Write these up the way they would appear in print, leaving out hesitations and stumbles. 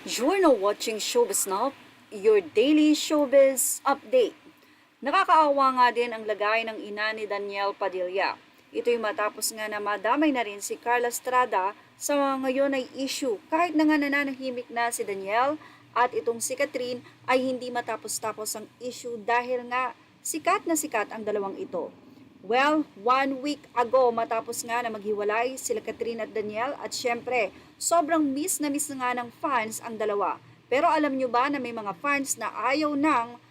You're now watching Showbiz Now, your daily showbiz update. Nakakaawa nga din ang lagay ng ina ni Daniel Padilla. Ito'y matapos nga na madamay na rin si Carla Estrada sa ngayon ay issue. Kahit na nga nananahimik na si Daniel at itong si Catherine ay hindi matapos-tapos ang issue dahil nga sikat na sikat ang dalawang ito. Well, 1 week ago matapos nga na maghiwalay sila Catherine at Daniel at syempre, sobrang miss na nga ng fans ang dalawa. Pero alam nyo ba na may mga fans na ayaw nang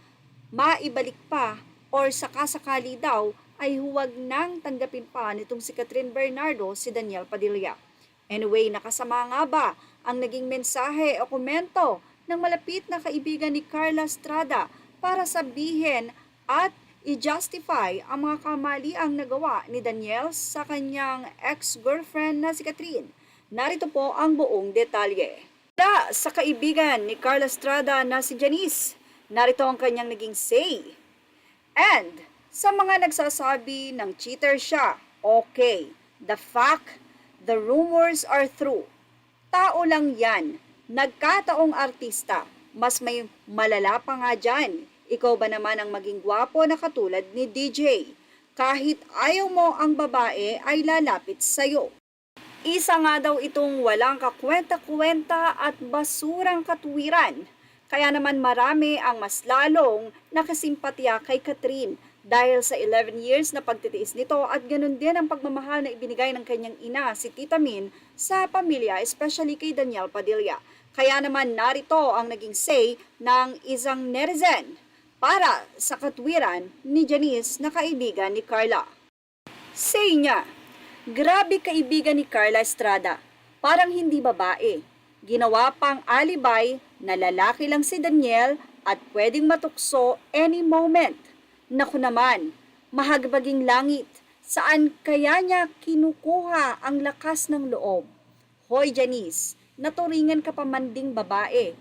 maibalik pa or sakasakali daw ay huwag nang tanggapin pa nitong si Catherine Bernardo si Daniel Padilla. Anyway, nakasama nga ba ang naging mensahe o komento ng malapit na kaibigan ni Carla Estrada para sabihin at i-justify ang mga kamaliang nagawa ni Daniel sa kanyang ex-girlfriend na si Catherine. Narito po ang buong detalye. Sa kaibigan ni Carla Estrada na si Janice, narito ang kanyang naging say. And sa mga nagsasabi ng cheater siya, okay, the fact, the rumors are true. Tao lang yan, nagkataong artista, mas may malala pa nga dyan. Ikaw ba naman ang maging gwapo na katulad ni DJ? Kahit ayaw mo ang babae ay lalapit sa'yo. Isa nga daw itong walang kakwenta-kwenta at basurang katwiran. Kaya naman marami ang mas lalong nakasimpatya kay Catherine dahil sa 11 years na pagtitiis nito at ganun din ang pagmamahal na ibinigay ng kanyang ina si Tita Min sa pamilya, especially kay Daniel Padilla. Kaya naman narito ang naging say ng isang netizen para sa katwiran ni Janice na kaibigan ni Carla. Say niya, grabe kaibigan ni Carla Estrada, parang hindi babae. Ginawa pang alibay na lalaki lang si Daniel at pwedeng matukso any moment. Naku naman, mahagbaging langit, saan kaya niya kinukuha ang lakas ng loob? Hoy Janice, naturingan ka pa man ding babae.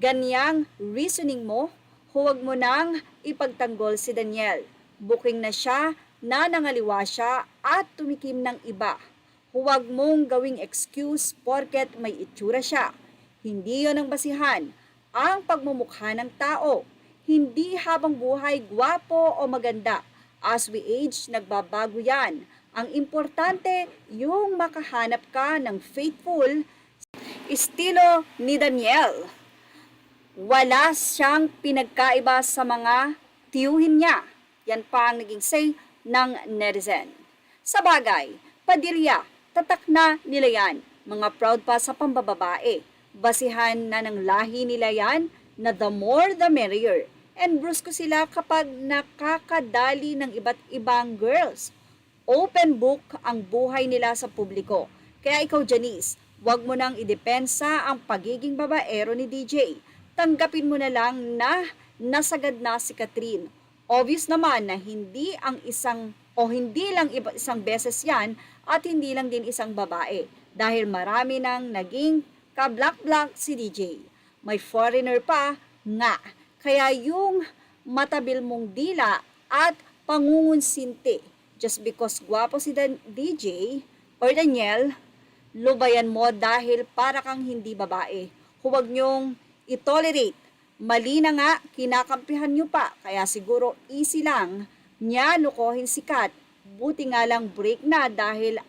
Ganyang reasoning mo? Huwag mo nang ipagtanggol si Daniel. Booking na siya, nanangaliwa siya at tumikim ng iba. Huwag mong gawing excuse porket may itsura siya. Hindi yon ang basihan. Ang pagmumukha ng tao. Hindi habang buhay gwapo o maganda. As we age, nagbabago yan. Ang importante, yung makahanap ka ng faithful estilo ni Daniel. Wala siyang pinagkaiba sa mga tiyuhin niya. Yan pa ang naging say ng netizen. Sa bagay, Padilla, tatak na nila yan. Mga proud pa sa pambababae. Basihan na ng lahi nila yan na the more the merrier. And brusko sila kapag nakakadali ng iba't ibang girls. Open book ang buhay nila sa publiko. Kaya ikaw Janice, wag mo nang idepensa ang pagiging babaero ni DJ. Tanggapin mo na lang na nasagad na si Catherine. Obvious naman na hindi lang isang beses yan at hindi lang din isang babae dahil marami nang naging kablak-blak si DJ. May foreigner pa nga. Kaya yung matabil mong dila at pangungunsinti just because gwapo si DJ or Daniel, lubayan mo dahil para kang hindi babae. Huwag niyong i-tolerate. Mali na nga, kinakampihan nyo pa. Kaya siguro easy lang niya lukohin si Kat. Buti nga lang break na dahil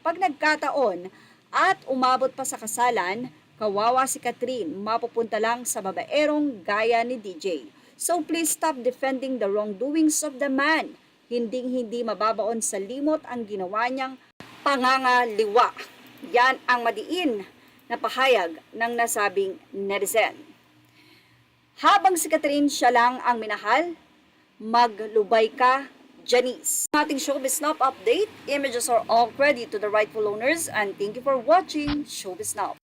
pag nagkataon at umabot pa sa kasalan, kawawa si Catherine, mapupunta lang sa babaerong gaya ni DJ. So please stop defending the wrongdoings of the man. Hinding-hindi mababaon sa limot ang ginawa niyang pangangaliwa. Yan ang madiin na pahayag ng nasabing netizen. Habang si Catherine siya lang ang minahal, maglubay ka, Janice. Ating Showbiz Now update, images are all credit to the rightful owners and thank you for watching Showbiz Now.